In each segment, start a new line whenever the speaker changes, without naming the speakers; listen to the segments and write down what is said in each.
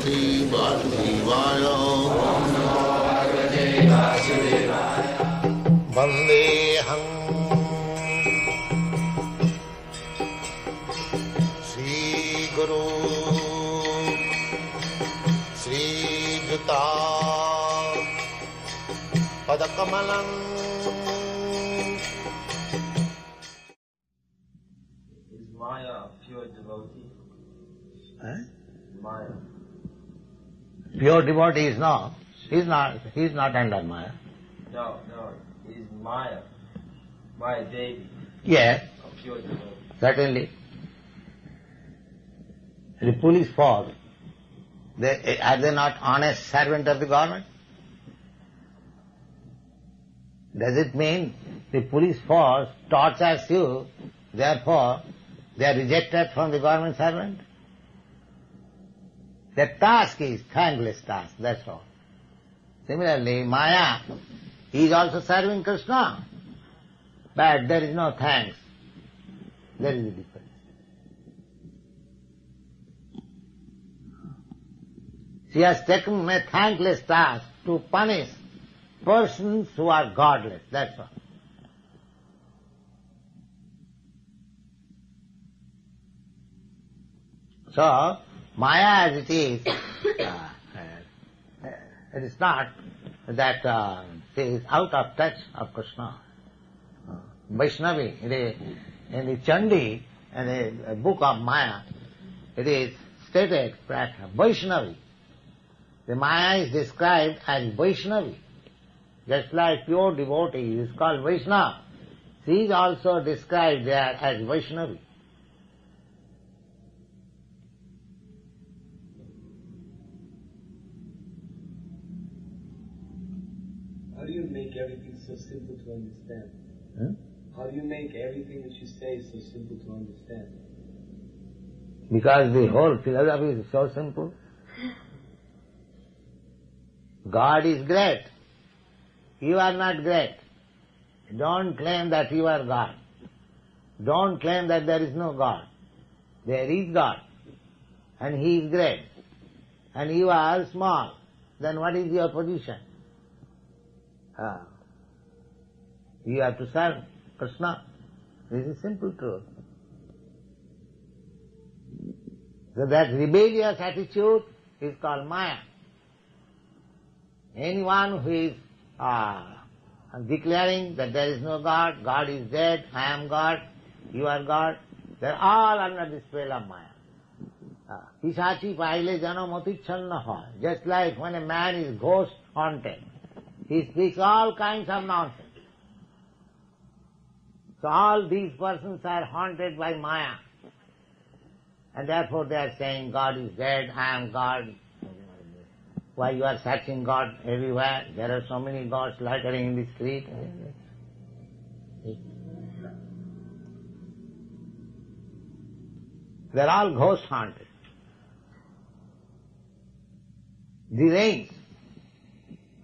Bhagavate Vasudevaya.
Om Namo Bhagavate Vasudevaya.
Vandeham Sri Guru Sri Juta Padakamalam.
Is Maya a pure devotee? Maya.
Pure devotee is not. He is not under Maya.
No. Is Maya Devi
Yes,
a pure devotee?
certainly. The police force, are they not honest servant of the government? Does it mean the police force tortures you, therefore they are rejected from the government servant? Their task is thankless task, that's all. Similarly, Maya is also serving Krishna, but there is no thanks. There is a difference. She has taken a thankless task to punish persons who are godless, that's all. So, Maya as it is, it is not that she is out of touch of Krishna. Vaishnavi, in the Chandi, in the book of Maya, it is stated that Vaishnavi, the Maya is described as Vaishnavi. Just like pure devotee is called Vaishnava, she is also described there as Vaishnavi.
How do you make everything so simple to understand? How do you make everything that you say so simple to understand?
Because the whole philosophy is so simple. God is great. You are not great. Don't claim that you are God. Don't claim that there is no God. There is God. And He is great. And you are small. Then what is your position? You have to serve Krishna. This is simple truth. So that rebellious attitude is called Maya. Anyone who is declaring that there is no God, God is dead, I am God, you are God, they are all under the spell of Maya. Pisachi paile janamati channa hoy. Just like when a man is ghost haunted, he speaks all kinds of nonsense. So all these persons are haunted by Maya. And therefore they are saying, God is dead, I am God. Why you are searching God everywhere? There are so many gods loitering in the street. They are all ghost haunted. Deranged.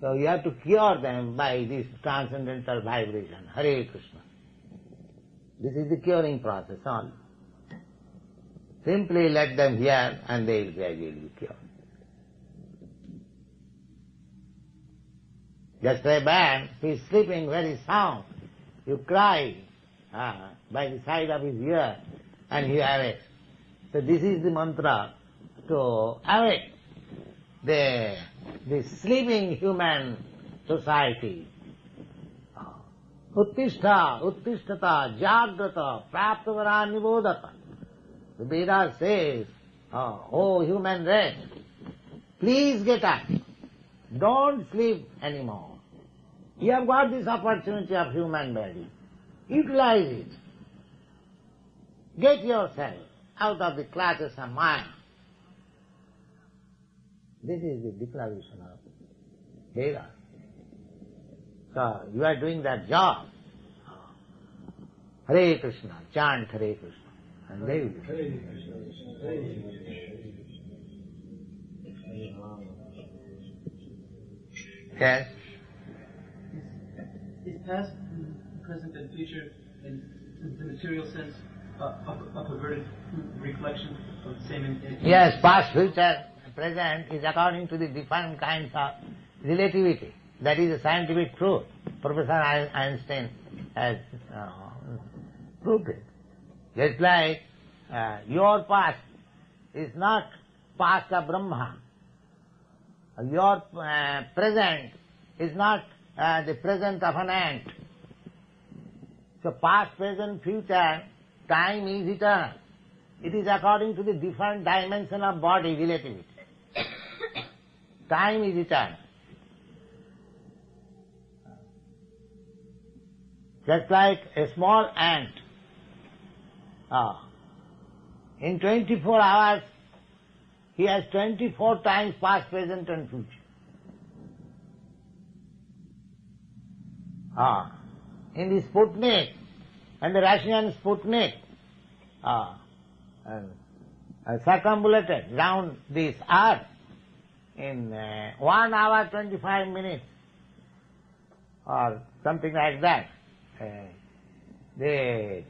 So you have to cure them by this transcendental vibration, Hare Krishna. This is the curing process only. Simply let them hear and they will gradually be cured. Just a man who is sleeping very sound, you cry by the side of his ear and he awakes. So this is the mantra to awake the sleeping human society. Uttishtha, uttishtata, jagrata, praptavara nibodata. The Veda says, oh human race, please get up. Don't sleep anymore. You have got this opportunity of human body. Utilize it. Get yourself out of the clutches of Maya. This is the declaration of Veda. So you are doing that job. Hare Krishna, chant Hare Krishna. And they will do.
Hare Krishna, Hare Krishna.
Yes?
Is past, present, and future, in the material sense, a perverted reflection of the same entity?
Yes, past, future, and present is according to the different kinds of relativity. That is a scientific truth. Professor Einstein has proved it. Just like your past is not past of Brahma. Your present is not the present of an ant. So past, present, future, time is eternal. It is according to the different dimension of body relativity. Time is eternal. Just like a small ant. In 24 hours, he has 24 times past, present and future. In the Sputnik and the Russian Sputnik circumambulated round this earth in 1 hour 25 minutes or something like that. They,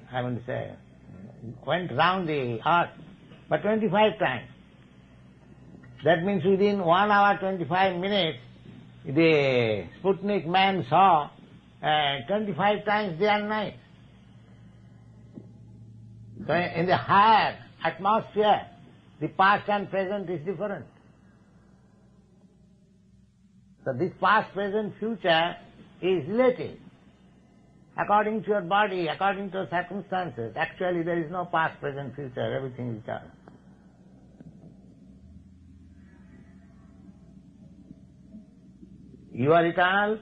went round the earth but 25 times. That means within 1 hour 25 minutes the Sputnik man saw 25 times day and night. So in the higher atmosphere, the past and present is different. So this past, present, future is relative. According to your body, according to your circumstances, actually there is no past, present, future, everything is eternal. You are eternal.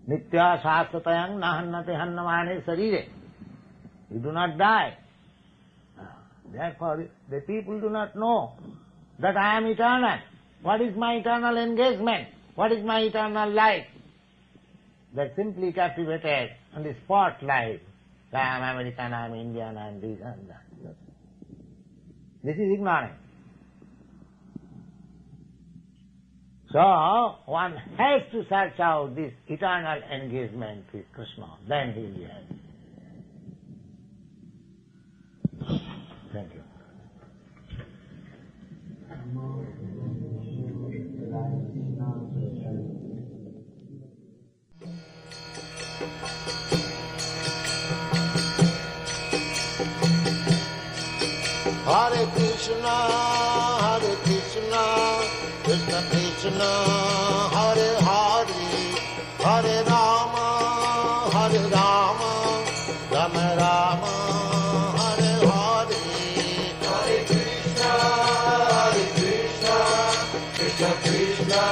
Nitya sasthatayang nahannate hannamane sarire. You do not die. Therefore, the people do not know that I am eternal. What is my eternal engagement? What is my eternal life? They are simply captivated on the spot life. I am American, I am Indian, I am this and that. This is ignorance. So, one has to search out this eternal engagement with Krishna, then he will be happy. Thank you.
Hare Krishna, Krishna Krishna, Hare Hare, Hare Rama, Rama Rama, Hare Hare.
Hare Krishna, Krishna Krishna,